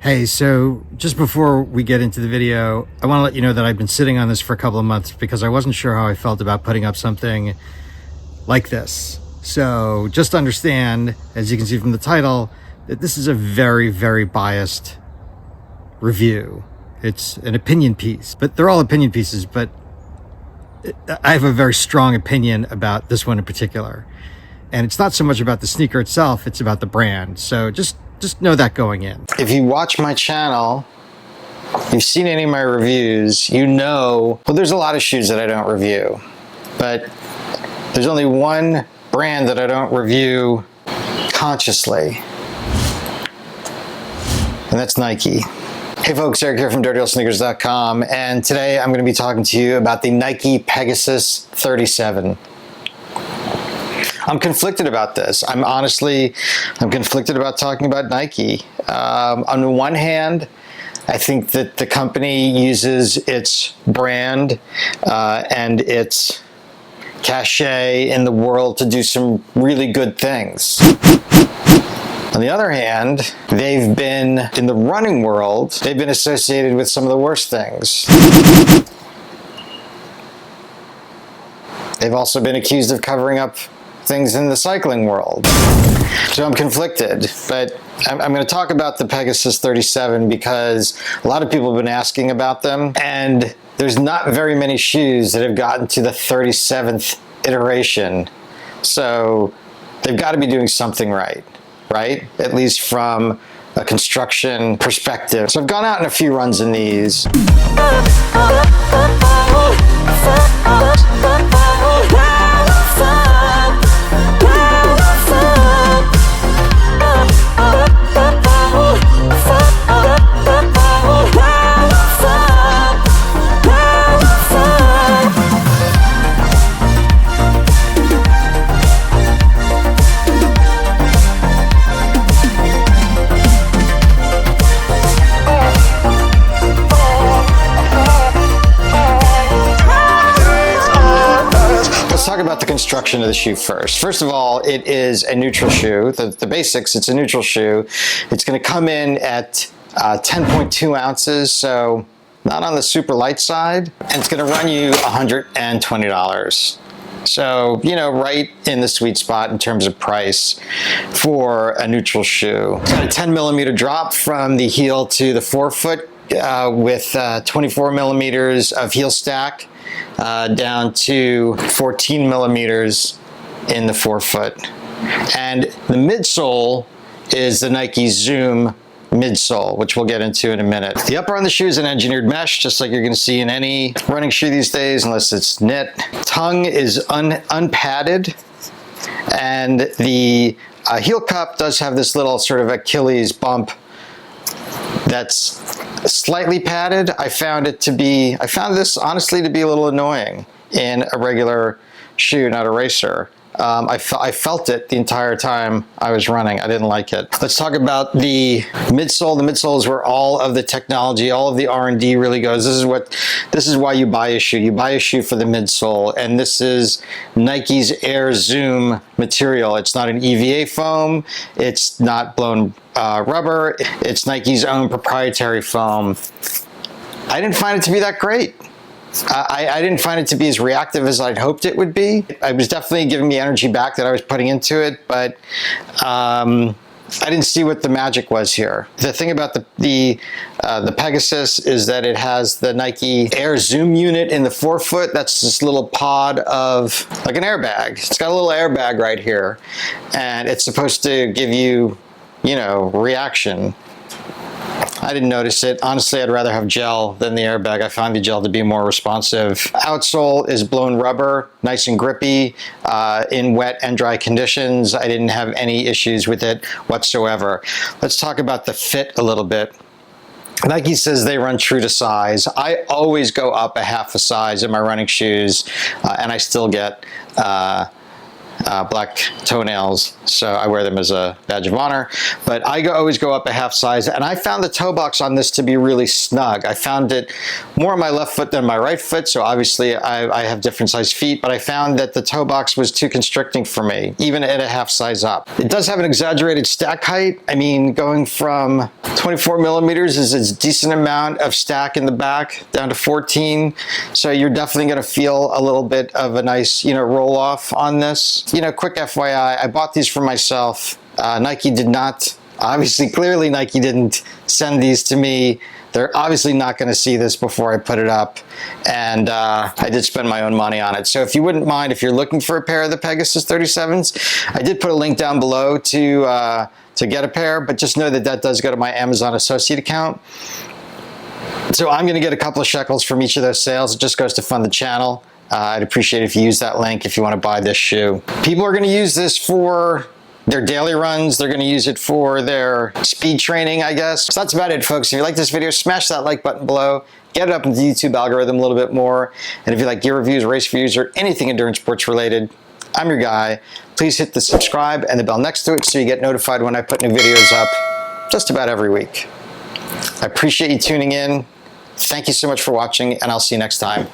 Hey, so just before we get into the video, I want to let you know that I've been sitting on this for a couple of months because I wasn't sure how I felt about putting up something like this. So just understand, as you can see from the title, that this is a very, very biased review. It's an opinion piece, but they're all opinion pieces, but I have a very strong opinion about this one in particular. And it's not so much about the sneaker itself, it's about the brand. So just know that going in. If you watch my channel, you've seen any of my reviews, you know, well, there's a lot of shoes that I don't review, but there's only one brand that I don't review consciously, and that's Nike. Hey folks, Eric here from DirtyOldSneakers.com, and today I'm going to be talking to you about the Nike Pegasus 37. I'm conflicted about this. I'm conflicted about talking about Nike. On the one hand, I think that the company uses its brand and its cachet in the world to do some really good things. On the other hand, they've been, in the running world, they've been associated with some of the worst things. They've also been accused of covering up things in the cycling world. So I'm conflicted, but I'm going to talk about the Pegasus 37 because a lot of people have been asking about them, and there's not very many shoes that have gotten to the 37th iteration. So they've got to be doing something right? At least from a construction perspective. So I've gone out in a few runs in these. Talk about the construction of the shoe first. First of all, it is a neutral shoe. The basics, it's a neutral shoe. It's going to come in at 10.2 ounces, so not on the super light side. And it's going to run you $120. So, you know, right in the sweet spot in terms of price for a neutral shoe. It's got a 10 millimeter drop from the heel to the forefoot with 24 millimeters of heel stack. Down to 14 millimeters in the forefoot. And the midsole is the Nike Zoom midsole, which we'll get into in a minute. The upper on the shoe is an engineered mesh, just like you're going to see in any running shoe these days, unless it's knit. Tongue is unpadded, and the heel cup does have this little sort of Achilles bump that's slightly padded. I found this honestly to be a little annoying in a regular shoe, not a racer. I felt it the entire time I was running. I didn't like it. Let's talk about the midsole. The midsole is where all of the technology, all of the R&D really goes. This is why you buy a shoe. You buy a shoe for the midsole, and this is Nike's Air Zoom material. It's not an EVA foam. It's not blown rubber. It's Nike's own proprietary foam. I didn't find it to be that great. I didn't find it to be as reactive as I'd hoped it would be. It was definitely giving me energy back that I was putting into it, but I didn't see what the magic was here. The thing about the Pegasus is that it has the Nike Air Zoom unit in the forefoot. That's this little pod of, like an airbag. It's got a little airbag right here, and it's supposed to give you, you know, reaction. I didn't notice it. Honestly, I'd rather have gel than the airbag. I find the gel to be more responsive. Outsole is blown rubber, nice and grippy in wet and dry conditions. I didn't have any issues with it whatsoever. Let's talk about the fit a little bit. Nike says they run true to size. I always go up a half a size in my running shoes, and I still get black toenails, so I wear them as a badge of honor. But I always go up a half size, and I found the toe box on this to be really snug. I found it more on my left foot than my right foot, so obviously I have different size feet, but I found that the toe box was too constricting for me, even at a half size up. It does have an exaggerated stack height. I mean, going from 24 millimeters is a decent amount of stack in the back down to 14, so you're definitely going to feel a little bit of a nice, roll off on this. Quick FYI, I bought these for myself. Nike did not, clearly Nike didn't send these to me. They're obviously not going to see this before I put it up, and I did spend my own money on it. So if you wouldn't mind, if you're looking for a pair of the Pegasus 37s, I did put a link down below to get a pair, but just know that that does go to my Amazon associate account. So I'm going to get a couple of shekels from each of those sales. It just goes to fund the channel. I'd appreciate it if you use that link if you want to buy this shoe. People are going to use this for their daily runs. They're going to use it for their speed training, I guess. So that's about it, folks. If you like this video, smash that like button below. Get it up into the YouTube algorithm a little bit more. And if you like gear reviews, race reviews, or anything endurance sports related, I'm your guy. Please hit the subscribe and the bell next to it so you get notified when I put new videos up just about every week. I appreciate you tuning in. Thank you so much for watching, and I'll see you next time.